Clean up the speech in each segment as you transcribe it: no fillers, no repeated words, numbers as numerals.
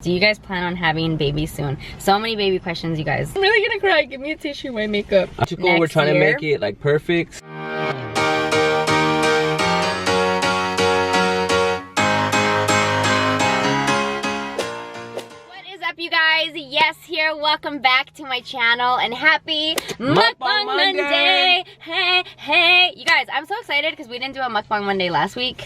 Do you guys plan on having babies soon? So many baby questions, you guys. I'm really gonna cry. Give me a tissue, my makeup. We're trying to make it like perfect. You guys, Yes here, welcome back to my channel and happy Mukbang Monday. Hey you guys, I'm so excited because we didn't do a Mukbang Monday last week.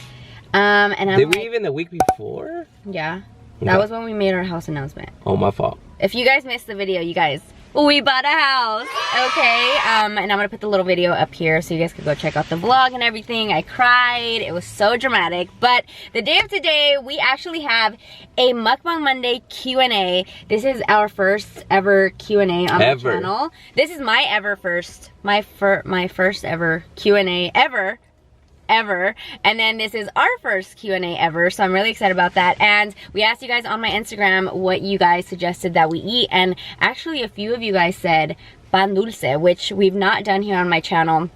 Did we even the week before? Yeah, that was when we made our house announcement. Oh, my fault. If you guys missed the video, you guys, we bought a house. Okay, and I'm gonna put the little video up here so you guys can go check out the vlog and everything. I cried, it was so dramatic. But the day of today, we actually have a Mukbang Monday Q&A. This is our first ever Q&A on the channel. This is my first ever Q&A ever. And then this is our first Q&A ever, so I'm really excited about that. And we asked you guys on my Instagram what you guys suggested that we eat, and actually a few of you guys said pan dulce, which we've not done here on my channel.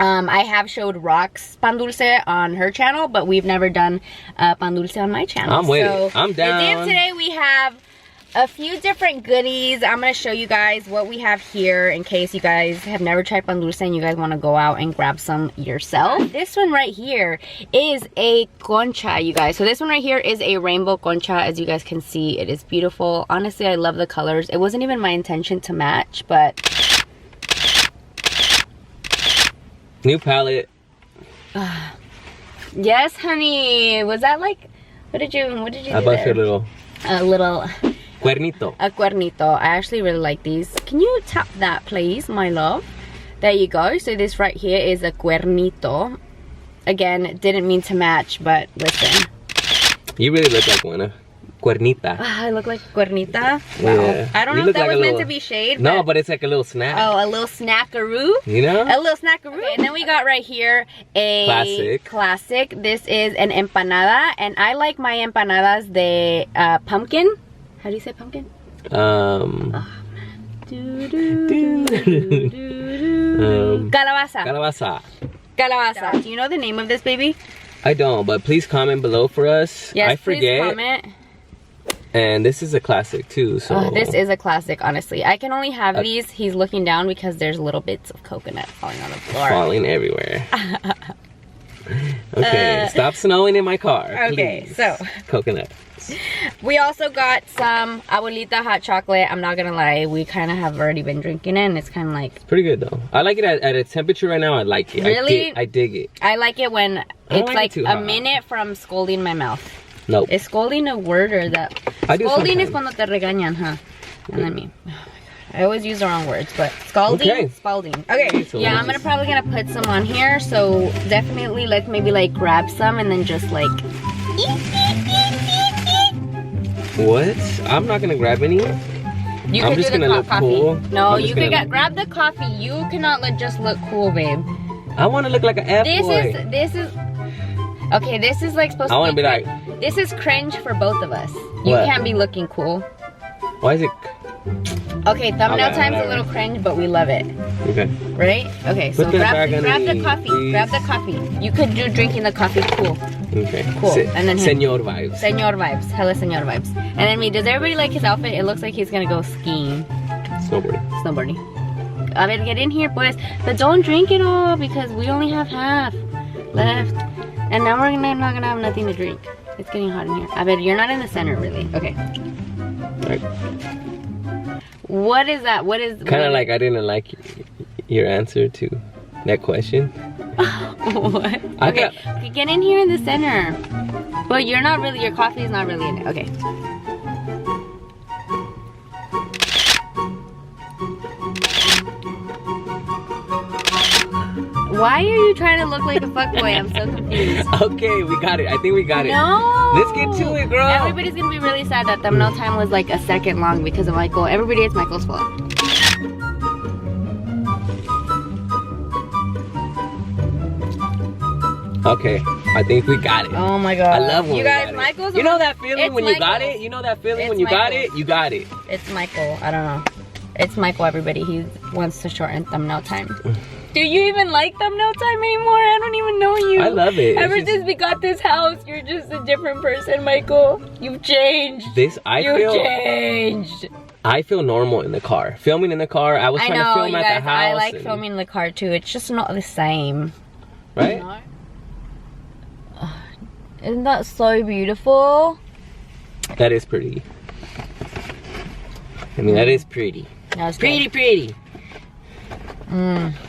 I have showed Rox pan dulce on her channel, but we've never done pan dulce on my channel. I'm with it. I'm down. The day of today we have a few different goodies. I'm gonna show you guys what we have here in case you guys have never tried pan dulce and you guys want to go out and grab some yourself. This one right here is a concha, you guys. So this one right here is a rainbow concha. As you guys can see, it is beautiful. Honestly, I love the colors. It wasn't even my intention to match, but new palette. Yes, honey. Was that like, what did you do? How about your little cuernito? A cuernito. I actually really like these. Can you tap that, please, my love? There you go. So this right here is a cuernito. Again, didn't mean to match, but listen. You really look like one. Cuernita. I look like a cuernita? Wow. Yeah. I don't know if that was meant to be shade. No, but it's like a little snack. Oh, a little snackaroo. You know? A little snackaroo. Okay, and then we got right here a classic. This is an empanada, and I like my empanadas de pumpkin. How do you say pumpkin? Calabaza. Calabaza. Do you know the name of this, baby? I don't, but please comment below for us. Yes, I forget. Please comment. And this is a classic too, so this is a classic, honestly. I can only have these. He's looking down because there's little bits of coconut falling on the floor. Falling everywhere. Okay, stop snowing in my car. Okay, please. so coconut. We also got some abuelita hot chocolate. I'm not gonna lie, we kind of have already been drinking it, and it's kind of like, it's pretty good though. I like it at a temperature right now. I like it. Really? I dig it. I like it when it's like a minute from scalding my mouth. Nope. Is scolding a word or that? Scolding is cuando te regañan, huh? And then me. Oh my god. I always use the wrong words, but scalding, spalding. Okay, so yeah, I'm probably gonna put some on here. So definitely let's maybe like grab some and then just like. What? I'm not gonna grab any. You I'm just gonna look cool. No, you can grab the coffee. You cannot just look cool, babe. I want to look like an F-boy. This is. Okay, this is like supposed to be. I want to be like. This is cringe for both of us. You can't be looking cool. Why is it? Okay, thumbnail time's a little cringe, but we love it. Okay. Right? Okay, so grab the coffee. Please. Grab the coffee. You could do drinking the coffee cool. Okay. Cool. And then Senor vibes. Senor vibes. Hella senor vibes. And then me. Does everybody like his outfit? It looks like he's gonna go skiing. Snowboarding. A ver, get in here, pues. But don't drink it all because we only have half left. And now we're not gonna have nothing to drink. It's getting hot in here. I bet you're not in the center, really. Okay. Right. What is that? What is... Kind of like I didn't like your answer to that question. What? Okay, get in here in the center. But you're not really... Your coffee is not really in it. Okay. Why are you trying to look like a fuckboy? I'm so confused. Okay, we got it. I think we got it. No! Let's get to it, girl. Everybody's gonna be really sad that thumbnail time was like a second long because of Michael. Everybody, it's Michael's fault. Okay, I think we got it. Oh my god. I love when you guys, Michael's. You know that feeling when you got it? You know that feeling when you got it? You got it. It's Michael. I don't know. It's Michael, everybody. He wants to shorten thumbnail time. Do you even like thumbnail time anymore? I don't even know you. I love it. Ever since we got this house, you're just a different person, Michael. You've changed. I feel normal in the car. Filming in the car, I was trying to film at the house. I like filming in the car too. It's just not the same. Right? Isn't that so beautiful? That is pretty. I mean, that is pretty. That's pretty.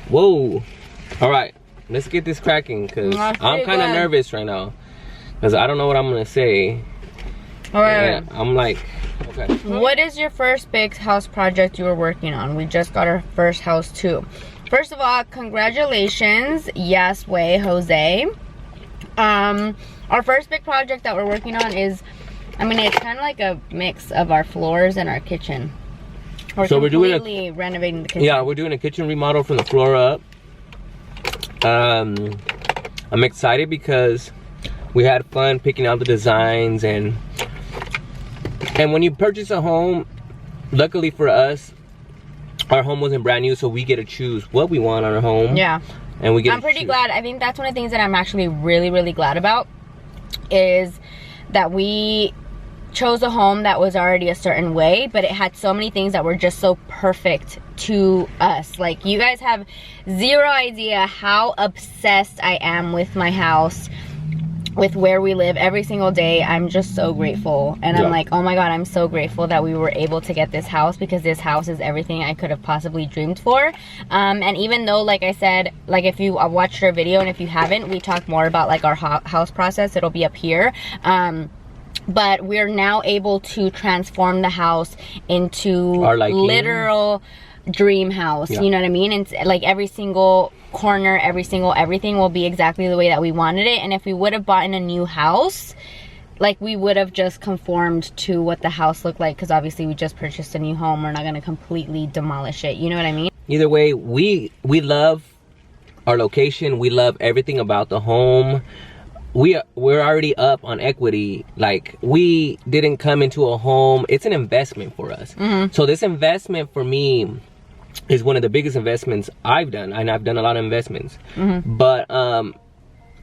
Whoa. All right, let's get this cracking because I'm kind of nervous right now because I don't know what I'm gonna say. All right. I'm like, okay. What is your first big house project you were working on? We just got our first house too. First of all, congratulations, Jose. Our first big project that we're working on is, I mean, it's kind of like a mix of our floors and our kitchen. We're doing renovating the kitchen. Yeah, we're doing a kitchen remodel from the floor up. I'm excited because we had fun picking out the designs and when you purchase a home, luckily for us, our home wasn't brand new, so we get to choose what we want on our home. Yeah. And we get. I'm pretty glad. I think that's one of the things that I'm actually really glad about is that we chose a home that was already a certain way, but it had so many things that were just so perfect to us. Like, you guys have zero idea how obsessed I am with my house, with where we live every single day. I'm just so grateful, and I'm like, oh my god, I'm so grateful that we were able to get this house, because this house is everything I could have possibly dreamed for. And even though, like I said, like if you watched our video, and if you haven't, we talk more about like our house process. It'll be up here. But we're now able to transform the house into our literal dream house. You know what I mean? And like every single corner, everything will be exactly the way that we wanted it. And if we would have bought in a new house, like, we would have just conformed to what the house looked like, because obviously we just purchased a new home. We're not going to completely demolish it. You know what I mean? Either way, we love our location. We love everything about the home. We're already up on equity. Like, we didn't come into a home. It's an investment for us. So this investment for me is one of the biggest investments I've done, and I've done a lot of investments. But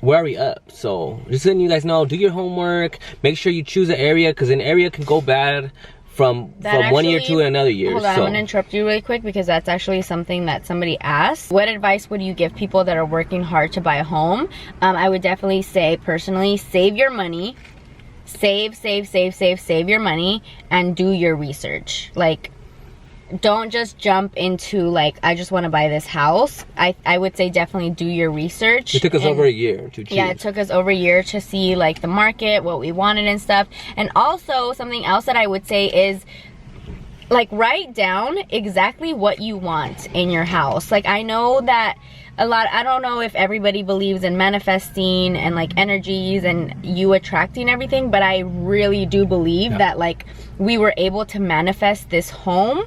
we're already up. So just letting you guys know, do your homework. Make sure you choose an area, because an area can go bad from one year to another year. Hold on, I'm gonna interrupt you really quick, because that's actually something that somebody asked. What advice would you give people that are working hard to buy a home? I would definitely say, personally, save your money. Save your money, and do your research. Like, don't just jump into like, I just want to buy this house. I would say definitely do your research. It took us over a year to choose. Yeah, it took us over a year to see like the market, what we wanted and stuff. And also, something else that I would say is, like, write down exactly what you want in your house. Like, I know that I don't know if everybody believes in manifesting and like energies and you attracting everything, but I really do believe that like we were able to manifest this home.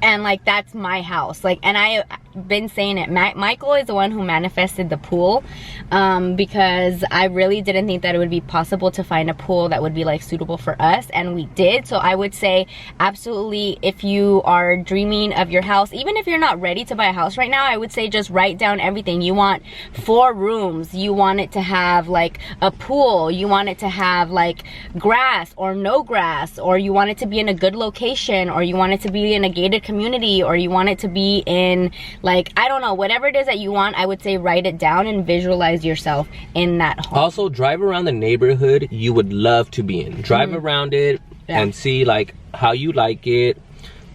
And like, that's my house. Like, and I've been saying it, Michael is the one who manifested the pool, because I really didn't think that it would be possible to find a pool that would be like suitable for us, and we did. So I would say, absolutely, if you are dreaming of your house, even if you're not ready to buy a house right now, I would say just write down everything. You want 4 rooms, you want it to have like a pool, you want it to have like grass or no grass, or you want it to be in a good location, or you want it to be in a gated community, or you want it to be in, like, I don't know, whatever it is that you want. I would say write it down and visualize yourself in that home. Also, drive around the neighborhood you would love to be in. Drive around it and see like how you like it.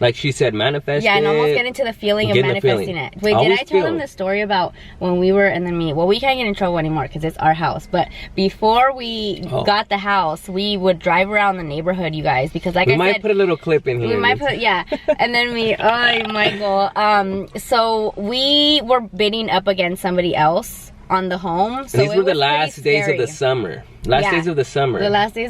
Like she said, manifest it. Yeah, and almost get into the feeling of manifesting it. Wait, did I tell them the story about when we were, and then well, we can't get in trouble anymore because it's our house, but before we got the house, we would drive around the neighborhood, you guys, because like I said, we might put a little clip in here. We might put, yeah. And then Michael, so we were bidding up against somebody else on the home. So these were the last days of the summer. The last days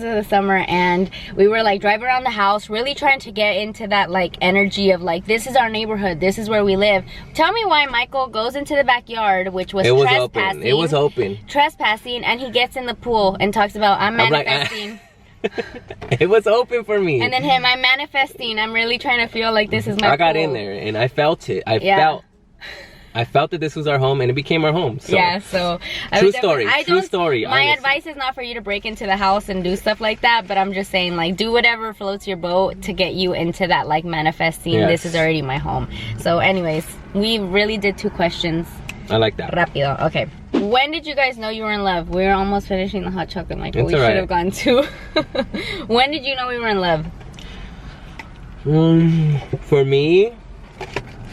of the summer, and we were like driving around the house, really trying to get into that like energy of like, this is our neighborhood, this is where we live. Tell me why Michael goes into the backyard, which was trespassing. It was open. Trespassing, and he gets in the pool and talks about, I'm manifesting. It was open for me. And then him, I'm manifesting. I'm really trying to feel like this is my I got pool. in there and I felt it. I felt I felt that this was our home, and it became our home. So. Yeah, so True story. My advice is not for you to break into the house and do stuff like that, but I'm just saying, like, do whatever floats your boat to get you into that, like, manifesting. Yes. This is already my home. So anyways, we really did 2 questions. I like that. Rapido. Okay. When did you guys know you were in love? We were almost finishing the hot chocolate, Michael. It's we right. should have gone to. When did you know we were in love? For me,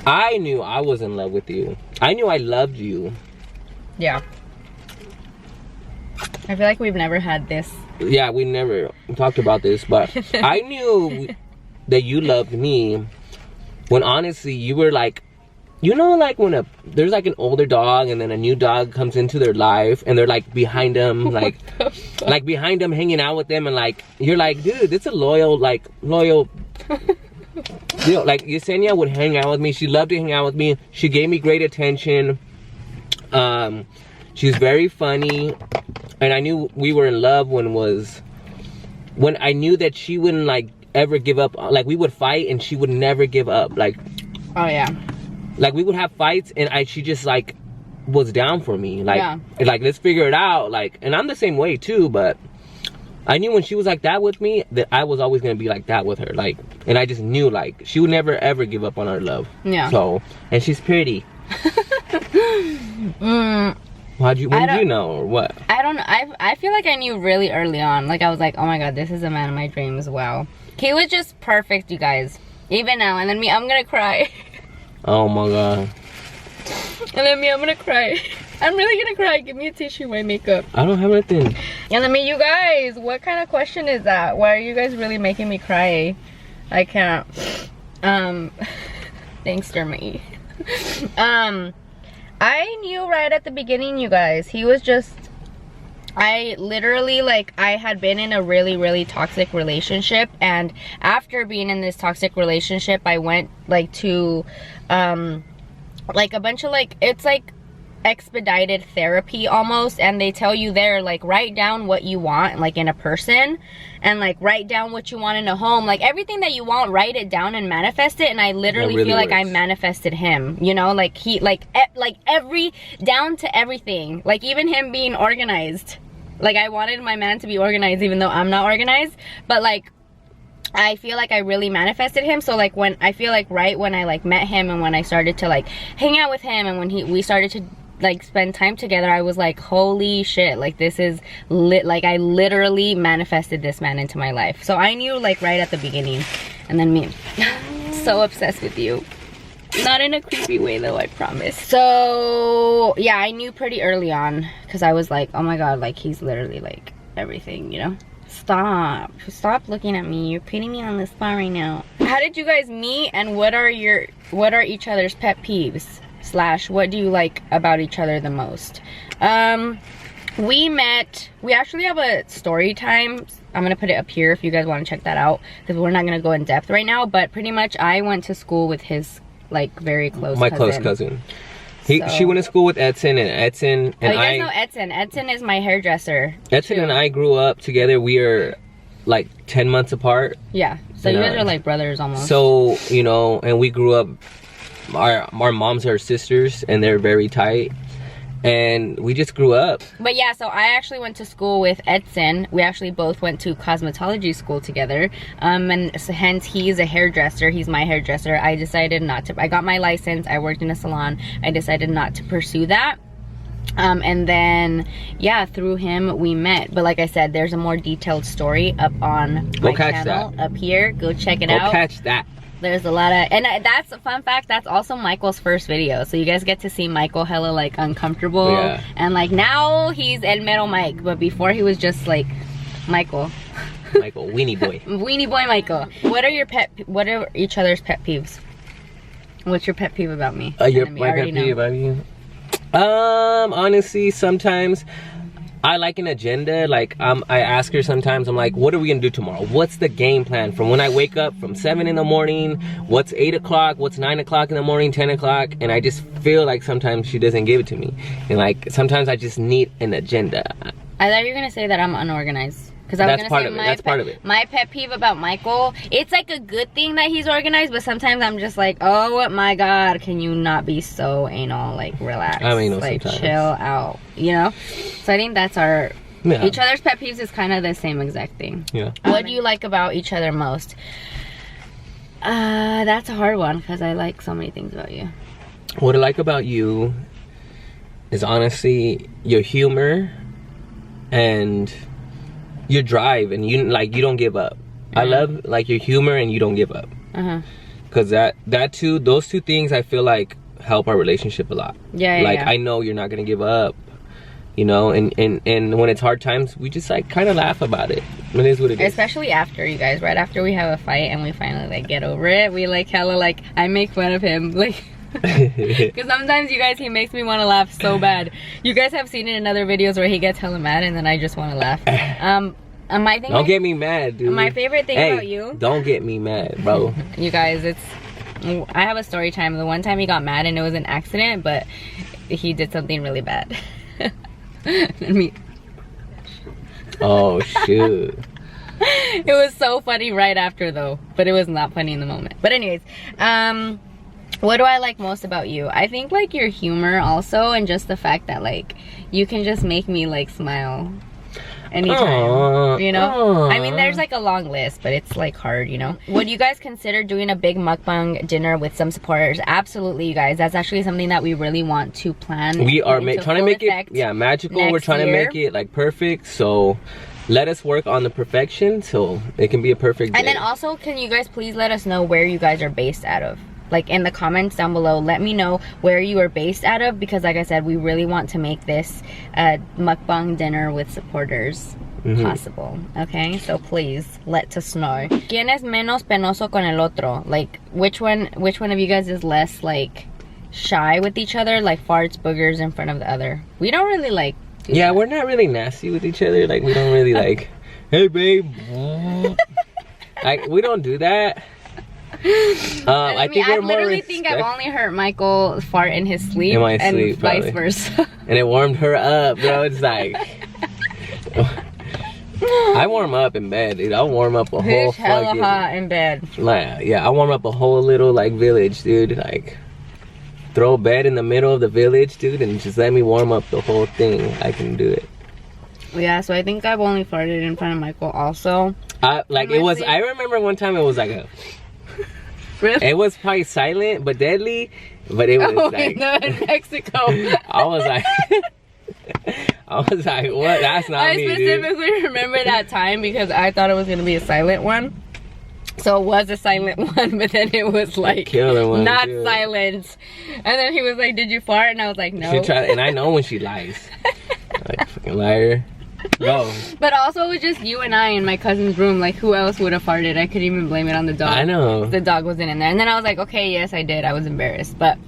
I knew I was in love with you. I knew I loved you. Yeah. I feel like we've never had this. Yeah, we never talked about this, but I knew that you loved me when honestly you were like, you know, like when there's like an older dog and then a new dog comes into their life and they're like behind them, like behind them, hanging out with them, and like you're like, dude, it's a loyal. You know, like Yesenia would hang out with me. She loved to hang out with me. She gave me great attention. She's very funny, and I knew we were in love when I knew that she wouldn't like ever give up. Like we would fight and she would never give up. Like, oh yeah. Like we would have fights and she just like was down for me. Like, yeah. Like let's figure it out. Like, and I'm the same way too, but I knew when she was like that with me that I was always gonna be like that with her. Like, and I just knew like she would never ever give up on our love. Yeah. So, and she's pretty. When did you know, or what? I don't know. I feel like I knew really early on. Like I was like, oh my god, this is a man of my dreams. Wow. He was just perfect, you guys. Even now, and then me, I'm gonna cry. Oh my god. And then me, I'm gonna cry. I'm really gonna cry. Give me a tissue, my makeup. I don't have anything. And then me, you guys, what kind of question is that? Why are you guys really making me cry? I can't. Thanks, Dermy. I knew right at the beginning, you guys. He was just, I literally, like, I had been in a really, really toxic relationship, and after being in this toxic relationship, I went, like, to, like, a bunch of, like, it's, like, expedited therapy almost, and they tell you there, like, write down what you want, like, in a person, and, like, write down what you want in a home, like, everything that you want, write it down and manifest it. And I literally feel like I manifested him, you know, like, he, like every, down to everything, like, even him being organized. Like, I wanted my man to be organized even though I'm not organized, but, like, I feel like I really manifested him. So, like, when I feel like right when I, like, met him and when I started to, like, hang out with him and when we started to, like, spend time together, I was like, holy shit, like, this is lit. Like, I literally manifested this man into my life. So I knew, like, right at the beginning. And then me, so obsessed with you. Not in a creepy way though, I promise. So yeah, I knew pretty early on, because I was like, oh my god, like, he's literally like everything, you know. Stop looking at me. You're putting me on the spot right now. How did you guys meet, and what are each other's pet peeves / what do you like about each other the most? We actually have a story time. I'm gonna put it up here if you guys want to check that out, because we're not gonna go in depth right now, but pretty much I went to school with his, like, very close cousin. Close cousin. She went to school with Edson, and Edson and you guys know Edson. Edson is my hairdresser. Edson and I grew up together. We are like 10 months apart. Yeah, so you guys are like brothers almost. So, you know, and we grew up, our moms are sisters, and they're very tight. And we just grew up. But yeah, so I actually went to school with Edson. We actually both went to cosmetology school together. And so hence he's a hairdresser. He's my hairdresser. I decided not to. I got my license. I worked in a salon. I decided not to pursue that. And then, yeah, through him we met. But like I said, there's a more detailed story up on my channel up here. Go check it out. Go catch that. There's a lot of, and that's a fun fact, that's also Michael's first video, so you guys get to see Michael hella, like, uncomfortable. Yeah. And, like, now he's El Mero Mike, but before he was just like Michael, weenie boy. Weenie boy Michael. What are each other's pet peeves? What's your pet peeve about me? My pet peeve about you? Honestly, sometimes I like an agenda. Like, I ask her sometimes, I'm like, what are we gonna do tomorrow? What's the game plan from when I wake up from 7 in the morning? What's 8 o'clock? What's 9 o'clock in the morning, 10 o'clock? And I just feel like sometimes she doesn't give it to me. And, like, sometimes I just need an agenda. I thought you were gonna say that I'm unorganized. Because I was That's gonna say That's part of it. My pet peeve about Michael, it's like a good thing that he's organized, but sometimes I'm just like, oh my god, can you not be so anal? Like, relax. I mean, like, sometimes. chill out. You know? So I think that's our each other's pet peeves is kind of the same exact thing. Yeah. What do you like about each other most? That's a hard one because I like so many things about you. What I like about you is honestly your humor and your drive, and you don't give up. I love like your humor and you don't give up. Because those two things I feel like help our relationship a lot. I know you're not gonna give up, you know, and when it's hard times, we just like kind of laugh about it. It is what it is. Especially after, you guys, right after we have a fight and we finally like get over it, we like hella like, I make fun of him like. Because sometimes, you guys, he makes me want to laugh so bad. You guys have seen it in other videos where he gets hella mad and then I just want to laugh. My thing don't get me mad, dude. My favorite thing about you, don't get me mad, bro. You guys, I have a story time. The one time he got mad and it was an accident, but he did something really bad. Oh shoot. It was so funny right after though, but it was not funny in the moment. But anyways, what do I like most about you? I think like your humor also, and just the fact that like you can just make me like smile anytime. You know? I mean, there's like a long list, but it's like hard, you know? Would you guys consider doing a big mukbang dinner with some supporters? Absolutely, you guys. That's actually something that we really want to plan. We are trying to make it magical. We're trying to make it like perfect, so let us work on the perfection so it can be a perfect day. And then also, can you guys please let us know where you guys are based out of? Like in the comments down below, let me know where you are based out of, because like I said, we really want to make this mukbang dinner with supporters possible. Okay, so please let us know. ¿Quién es menos penoso con el otro? Like which one of you guys is less like shy with each other, like farts, boogers in front of the other? We don't really like we're not really nasty with each other. Like we don't really like, hey babe. Like we don't do that. I think we're more literally think I've only heard Michael fart in his sleep, and vice versa. And it warmed her up, bro. It's like I warm up in bed, dude. I warm up a whole hella hot in bed. Like, yeah, I warm up a whole little like village, dude. Like throw a bed in the middle of the village, dude, and just let me warm up the whole thing. I can do it. Yeah, so I think I've only farted in front of Michael also. I remember one time it was like a really? It was probably silent but deadly, but it was like in Mexico. I was like what? That's not me, dude. I specifically remember that time because I thought it was gonna be a silent one. So it was a silent one, but then it was like not silent. And then he was like, "Did you fart?" And I was like, "No." She tried, and I know when she lies. Like fucking liar. No. But also it was just you and I in my cousin's room. Like who else would have farted? I couldn't even blame it on the dog. I know. The dog wasn't in there. And then I was like, okay, yes I did. I was embarrassed. But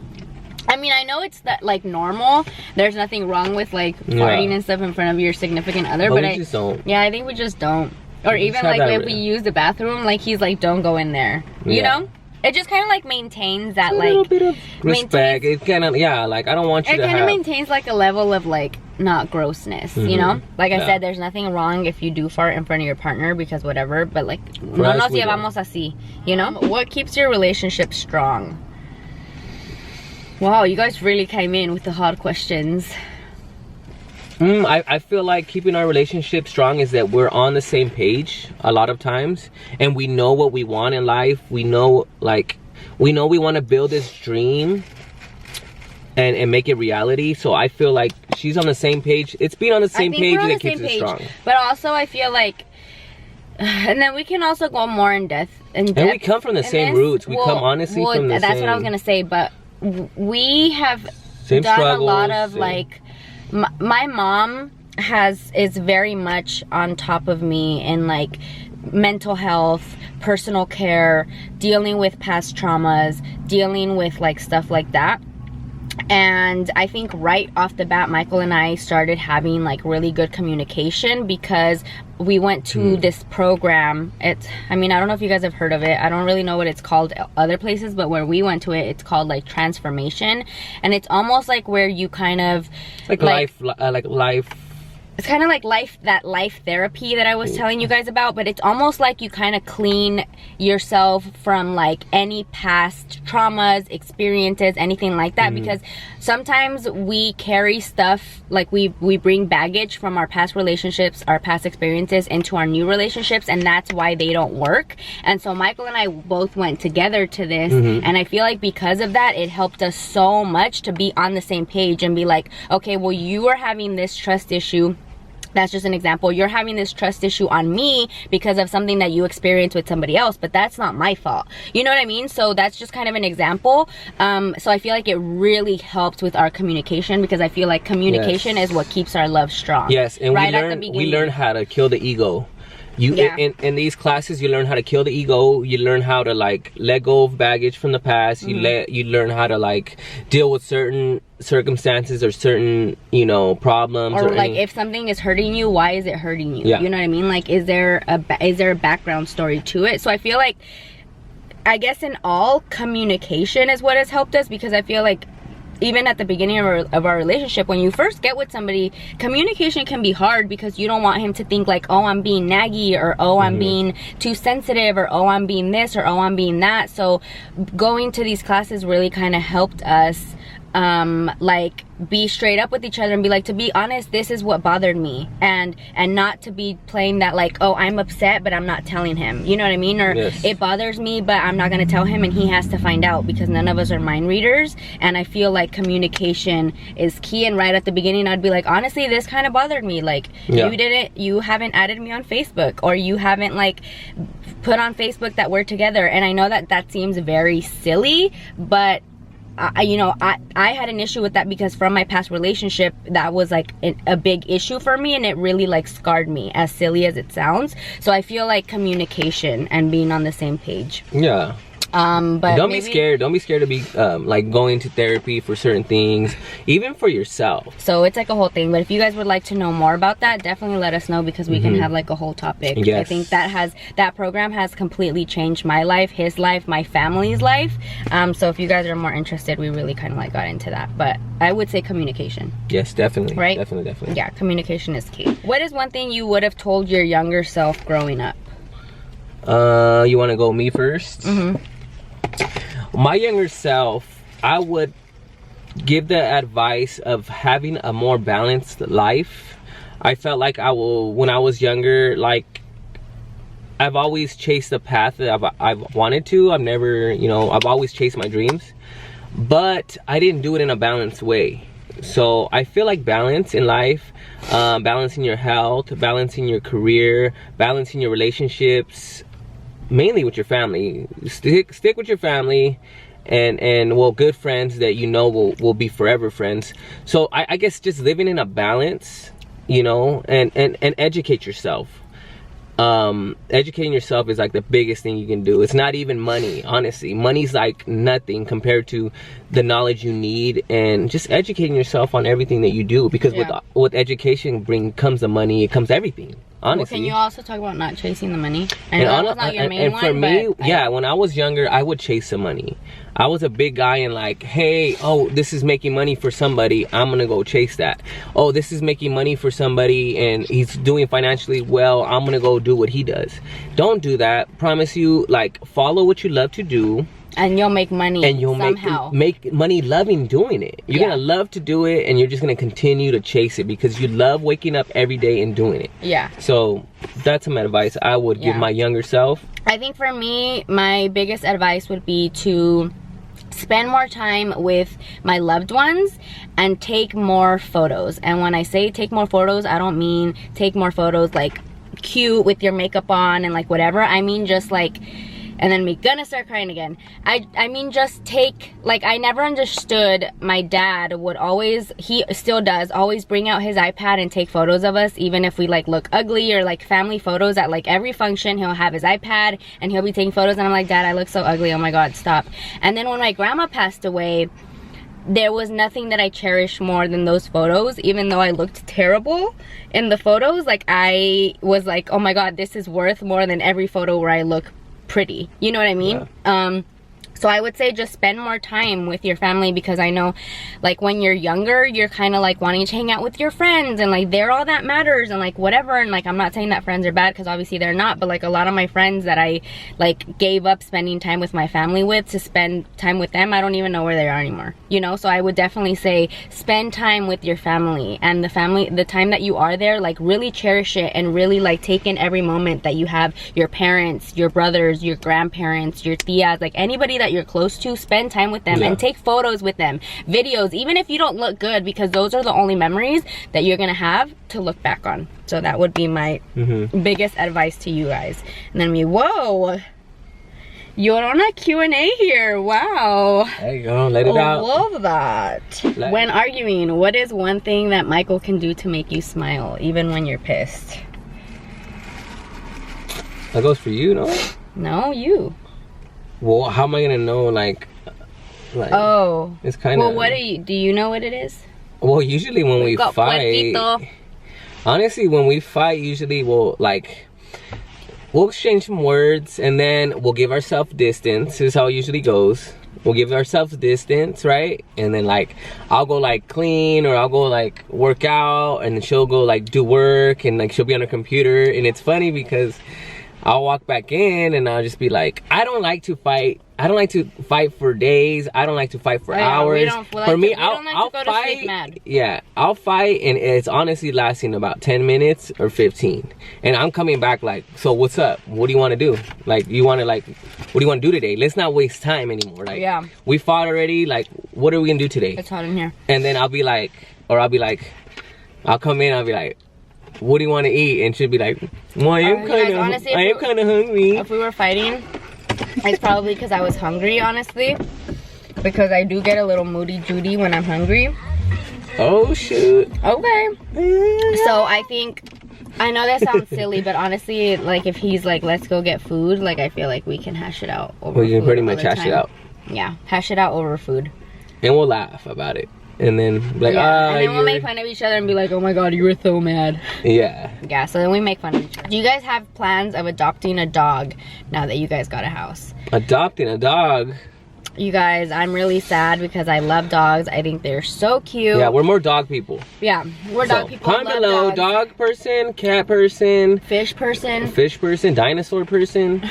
I mean, I know it's that like normal. There's nothing wrong with like farting and stuff in front of your significant other. But we just don't. Yeah, I think we just don't. Or even like if we use the bathroom, like he's like, don't go in there. You know? It just kind of like maintains that like a little bit of respect. It kind of like I don't want you to. It kind of maintains like a level of like not grossness, you know. Like I said, there's nothing wrong if you do fart in front of your partner because whatever. But like no nos llevamos así, you know. What keeps your relationship strong? Wow, you guys really came in with the hard questions. I feel like keeping our relationship strong is that we're on the same page a lot of times, and we know what we want in life. We know we want to build this dream and make it reality. So I feel like she's on the same page. It's being on the same page that keeps it strong. But also I feel like, and then we can also go more in depth. And we come from the same roots. We come honestly from the same. That's what I was gonna say. But we have done a lot of like. My mom is very much on top of me in like mental health, personal care, dealing with past traumas, dealing with like stuff like that. And I think right off the bat, Michael and I started having like really good communication because we went to this program. I mean, I don't know if you guys have heard of it. I don't really know what it's called other places, but where we went to it, it's called like transformation. And it's almost like where you kind of life it's kind of like that life therapy that I was telling you guys about, but it's almost like you kind of clean yourself from like any past traumas, experiences, anything like that, because sometimes we carry stuff, like we bring baggage from our past relationships, our past experiences into our new relationships, and that's why they don't work. And so Michael and I both went together to this, and I feel like because of that, it helped us so much to be on the same page and be like, okay, well, you are having this trust issue. That's just an example. You're having this trust issue on me because of something that you experienced with somebody else, but that's not my fault. You know what I mean? So that's just kind of an example. So I feel like it really helps with our communication, because I feel like communication is what keeps our love strong. Yes, and right we learn how to kill the ego. In these classes, you learn how to kill the ego. You learn how to like let go of baggage from the past. You learn how to like deal with certain circumstances or certain, you know, problems, or like if something is hurting you, why is it hurting you? You know what I mean? Like, is there a background story to it? So I feel like, I guess in all, communication is what has helped us, because I feel like even at the beginning of our relationship, when you first get with somebody, communication can be hard, because you don't want him to think like, oh, I'm being naggy, or oh, I'm being too sensitive, or oh, I'm being this, or oh, I'm being that. So going to these classes really kind of helped us like be straight up with each other and be like, to be honest, this is what bothered me, and not to be playing that like, oh, I'm upset but I'm not telling him, you know what I mean? Or it bothers me but I'm not gonna tell him and he has to find out, because none of us are mind readers. And I feel like communication is key. And right at the beginning, I'd be like, honestly, this kind of bothered me, like you haven't added me on Facebook, or you haven't like put on Facebook that we're together. And I know that seems very silly, but you know, I had an issue with that, because from my past relationship, that was like a big issue for me, and it really like scarred me, as silly as it sounds. So I feel like communication and being on the same page. But don't be scared to be like going to therapy for certain things, even for yourself. So it's like a whole thing. But if you guys would like to know more about that, definitely let us know, because we can have like a whole topic. I think that program has completely changed my life, his life, my family's life. So if you guys are more interested, we really kind of like got into that. But I would say communication. Yes, definitely. Right? Definitely. Yeah, communication is key. What is one thing you would have told your younger self growing up? You want to go me first? My younger self, I would give the advice of having a more balanced life. I felt like when I was younger, like I've always chased the path that I've wanted to. I've never, you know, I've always chased my dreams, but I didn't do it in a balanced way. So I feel like balance in life, balancing your health, balancing your career, balancing your relationships, mainly with your family. Stick with your family, and well, good friends that you know will be forever friends. So I guess just living in a balance, you know, and educate yourself. Educating yourself is like the biggest thing you can do. It's not even money, honestly. Money's like nothing compared to the knowledge you need, and just educating yourself on everything that you do, because with education comes the money, it comes everything. Honestly. Well, can you also talk about not chasing the money? I know that was not your main one, for me, when I was younger, I would chase the money. I was a big guy and like, hey, oh, this is making money for somebody, I'm gonna go chase that. Oh, this is making money for somebody and he's doing financially well, I'm gonna go do what he does. Don't do that. Promise you, like, follow what you love to do. And you'll make money, and you'll somehow make money loving doing it. You're gonna love to do it, and you're just gonna continue to chase it because you love waking up every day and doing it. So that's some advice I would give my younger self. I think for me, my biggest advice would be to spend more time with my loved ones and take more photos. And when I say take more photos, I don't mean take more photos like cute with your makeup on and like whatever. I mean just like, and then me gonna start crying again. I mean just take, like, I never understood, my dad would always, he still does, always bring out his iPad and take photos of us, even if we like look ugly, or like family photos at like every function. He'll have his iPad and he'll be taking photos, and I'm like, Dad, I look so ugly, oh my god, stop. And then when my grandma passed away, there was nothing that I cherished more than those photos. Even though I looked terrible in the photos, like I was like, oh my god, this is worth more than every photo where I look pretty, you know what I mean? So I would say just spend more time with your family, because I know like when you're younger, you're kind of like wanting to hang out with your friends and like they're all that matters and like whatever. And like, I'm not saying that friends are bad, because obviously they're not, but like a lot of my friends that I like gave up spending time with my family with to spend time with them, I don't even know where they are anymore, you know? So I would definitely say spend time with your family, and the time that you are there, like really cherish it and really like take in every moment that you have your parents, your brothers, your grandparents, your tias, like anybody that you're close to. Spend time with them and take photos with them, videos, even if you don't look good, because those are the only memories that you're gonna have to look back on. So that would be my biggest advice to you guys. And then whoa, Llorona Q&A here. Wow, there you go, let it out. Love that. When arguing, what is one thing that Michael can do to make you smile even when you're pissed? That goes for you, no? No, you. Well, how am I gonna know? Like oh, it's kind of. Well, do you know what it is? Well, usually when we fight, puerquito. Honestly, when we fight, usually we'll exchange some words, and then we'll give ourselves distance. This is how it usually goes. We'll give ourselves distance, right? And then like I'll go like clean, or I'll go like work out, and then she'll go like do work, and like she'll be on her computer. And it's funny because I'll walk back in and I'll just be like, I don't like to fight. I don't like to fight for days. I don't like to fight for hours. For me, I'll fight. Yeah, I'll fight, and it's honestly lasting about 10 minutes or 15. And I'm coming back like, so what's up? What do you want to do? Like, what do you want to do today? Let's not waste time anymore. Like, we fought already. Like, what are we gonna do today? It's hot in here. And then I'll be like, I'll come in. I'll be like, what do you want to eat? And she'll be like, well, I am kind of hungry. If we were fighting, it's probably because I was hungry, honestly. Because I do get a little moody Judy when I'm hungry. Oh, shoot. Okay. So I think, I know that sounds silly, but honestly, like if he's like, let's go get food, like I feel like we can hash it out over food. We can pretty much hash it out. Yeah, hash it out over food. And we'll laugh about it. And then like, and then we'll make fun of each other and be like, oh my god, you were so mad. Yeah, so then we make fun of each other. Do you guys have plans of adopting a dog now that you guys got a house? Adopting a dog? You guys, I'm really sad because I love dogs. I think they're so cute. Yeah, we're more dog people. Yeah, we're dog people. Comment below, dog person, cat person, fish person, dinosaur person.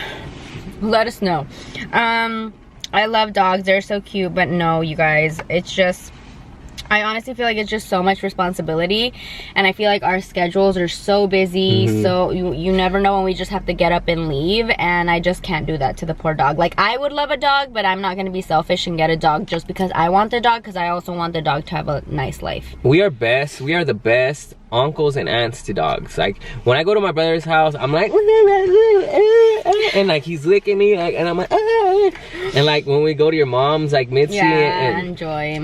Let us know. I love dogs. They're so cute, but no, you guys, it's just, I honestly feel like it's just so much responsibility, and I feel like our schedules are so busy, so you never know when we just have to get up and leave, and I just can't do that to the poor dog. Like, I would love a dog, but I'm not going to be selfish and get a dog just because I want the dog, because I also want the dog to have a nice life. We are the best uncles and aunts to dogs. Like, when I go to my brother's house, I'm like, and like he's licking me, like, and I'm like, and like when we go to your mom's, like Mitzi and Joy,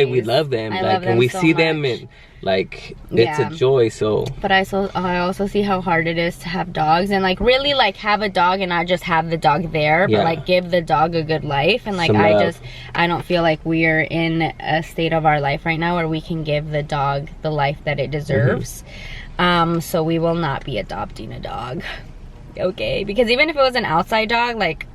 we love them. I like love them when we so see much. them, and like it's a joy. So but I also see how hard it is to have dogs, and like really like have a dog and not just have the dog there, but like give the dog a good life. And like I don't feel like we're in a state of our life right now where we can give the dog the life that it deserves. So we will not be adopting a dog, okay? Because even if it was an outside dog, like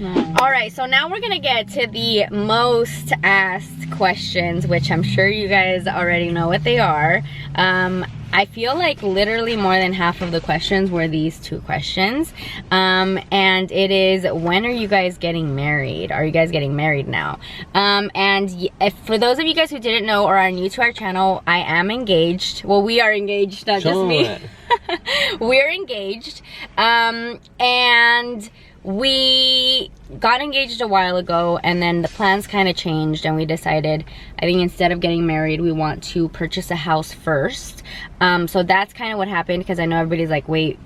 all right, so now we're gonna get to the most asked questions, which I'm sure you guys already know what they are. I feel like literally more than half of the questions were these two questions, and it is, when are you guys getting married? Are you guys getting married now? And if, for those of you guys who didn't know or are new to our channel, I am engaged. Well, we are engaged, not just me. We're engaged, and we got engaged a while ago, and then the plans kind of changed, and we decided, I think instead of getting married, we want to purchase a house first. So that's kind of what happened, because I know everybody's like, wait,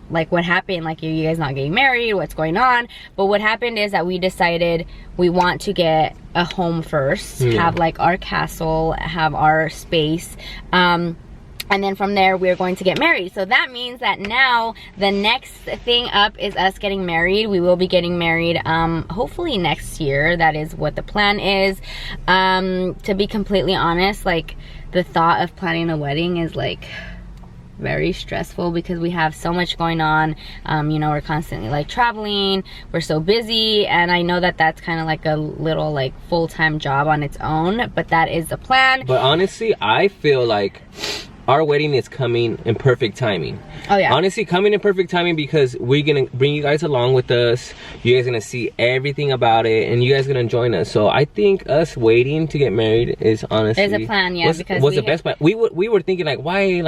like what happened? Like, are you guys not getting married? What's going on? But what happened is that we decided we want to get a home first, have like our castle, have our space, and then from there we're going to get married. So that means that now the next thing up is us getting married. We will be getting married hopefully next year. That is what the plan is. To be completely honest, like the thought of planning a wedding is like, very stressful because we have so much going on. You know, we're constantly like traveling, we're so busy, and I know that that's kind of like a little like full-time job on its own, but that is the plan. But honestly, I feel like our wedding is coming in perfect timing. Oh yeah. Honestly, coming in perfect timing because we're gonna bring you guys along with us. You guys gonna see everything about it, and you guys gonna join us. So I think us waiting to get married is honestly there's a plan, yeah. What's the best plan? We were thinking like why we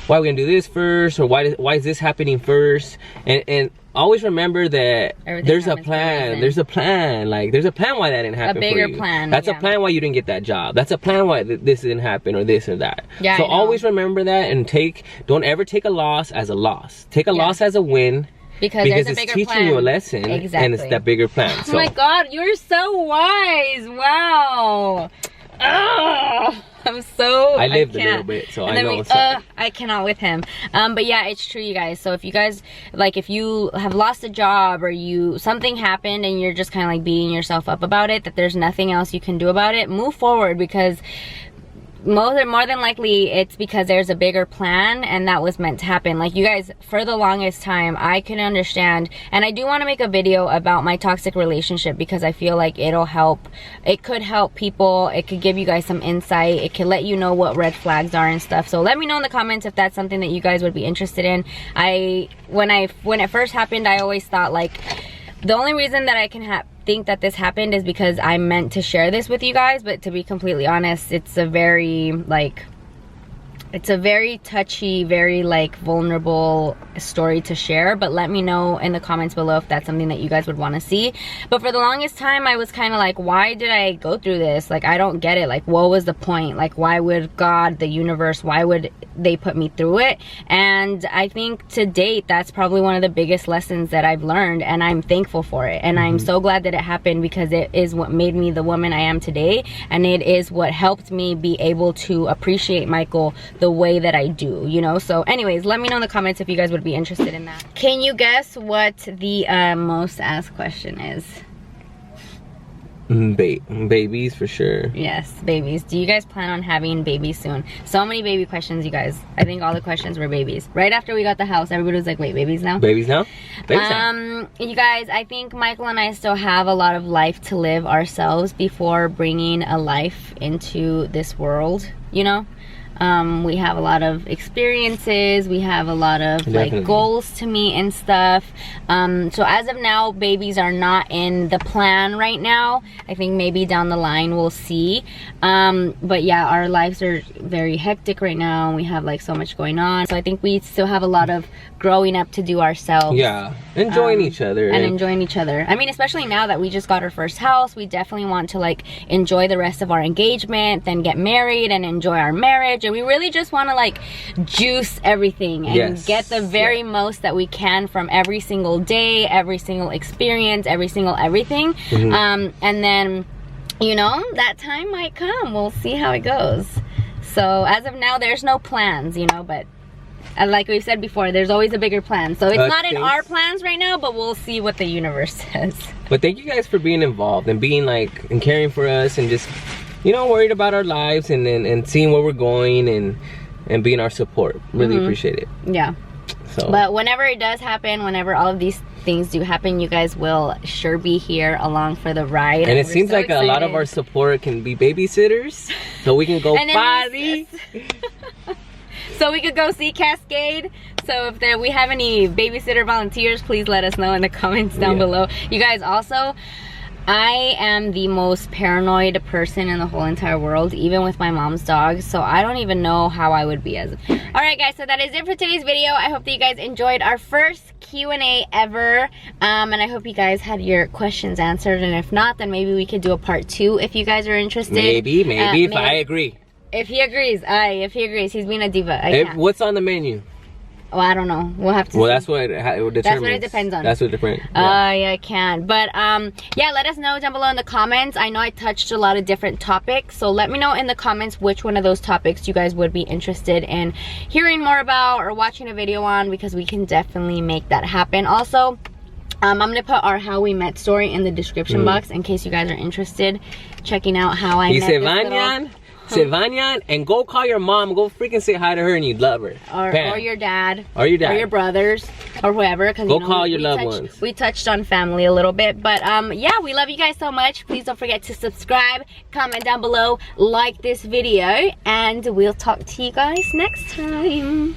gonna do this first, or why is this happening first? And always remember that there's a plan. There's a plan. Like there's a plan why that didn't happen. A bigger for you. plan. That's a plan why you didn't get that job. That's a plan why this didn't happen, or this or that. Yeah. So always remember that, and don't ever take a loss as a loss. Take a loss as a win. Because it's teaching you a lesson. Exactly. And it's that bigger plan. So. Oh my God, you're so wise. Wow. I'm so I lived a little bit, so I know what's up. I cannot with him. But yeah, it's true, you guys. So if you guys, like, if you have lost a job or something happened and you're just kind of like beating yourself up about it, that there's nothing else you can do about it, move forward, because more than likely it's because there's a bigger plan and that was meant to happen. Like, you guys, for the longest time I couldn't understand, and I do want to make a video about my toxic relationship because I feel like it could help people. It could give you guys some insight. It could let you know what red flags are and stuff. So let me know in the comments if that's something that you guys would be interested in. When it first happened, I always thought like the only reason that I can think that this happened is because I meant to share this with you guys, but to be completely honest, it's a very touchy, very like vulnerable story to share. But let me know in the comments below if that's something that you guys would want to see. But for the longest time I was kind of like, why did I go through this? Like, I don't get it. Like, what was the point? Like, why would God, the universe, why would they put me through it? And I think to date that's probably one of the biggest lessons that I've learned, and I'm thankful for it. And I'm so glad that it happened, because it is what made me the woman I am today, and it is what helped me be able to appreciate Michael the way that I do, you know. So anyways, let me know in the comments if you guys would be interested in that. Can you guess what the most asked question is? Babies, for sure. Yes, babies. Do you guys plan on having babies soon? So many baby questions, you guys. I think all the questions were babies. Right after we got the house, everybody was like, wait, babies now? Babies now? Babies now. You guys, I think Michael and I still have a lot of life to live ourselves before bringing a life into this world, you know? We have a lot of experiences, we have a lot of like goals to meet and stuff. So as of now, babies are not in the plan right now. I think maybe down the line we'll see. But yeah, our lives are very hectic right now, and we have like so much going on. So I think we still have a lot of growing up to do ourselves. Yeah, enjoying each other. And enjoying each other. I mean, especially now that we just got our first house, we definitely want to like enjoy the rest of our engagement, then get married and enjoy our marriage. And we really just want to like juice everything and get the very most that we can from every single day, every single experience, every single everything. And then, you know, that time might come. We'll see how it goes. So as of now, there's no plans, you know, but like we've said before, there's always a bigger plan. So it's not in our plans right now, but we'll see what the universe says. But thank you guys for being involved and being like, and caring for us, and just, you know, worried about our lives, and seeing where we're going, and being our support. Really appreciate it. Yeah. So, but whenever it does happen, whenever all of these things do happen, you guys will sure be here along for the ride. And it seems so like excited. A lot of our support can be babysitters, so we can go party. So we could go see Cascade. So if we have any babysitter volunteers, please let us know in the comments down below. You guys, also, I am the most paranoid person in the whole entire world, even with my mom's dog. So I don't even know how I would be as a parent. Alright guys, so that is it for today's video. I hope that you guys enjoyed our first Q&A ever. And I hope you guys had your questions answered. And if not, then maybe we could do a part 2 if you guys are interested. Maybe if I agree. If he agrees, if he agrees, he's being a diva. What's on the menu? Oh, I don't know. We'll have to see. That's what it determines. That's what it depends on. That's what it depends. Yeah, I can. But yeah, let us know down below in the comments. I know I touched a lot of different topics, so let me know in the comments which one of those topics you guys would be interested in hearing more about or watching a video on, because we can definitely make that happen. Also, I'm gonna put our how we met story in the description box in case you guys are interested checking out how I met this little se bañan, and go call your mom. Go freaking say hi to her and you'd love her. Or your dad. Or your dad. Or your brothers. Or whoever. Go call your loved ones. We touched on family a little bit. But yeah, we love you guys so much. Please don't forget to subscribe, comment down below, like this video, and we'll talk to you guys next time.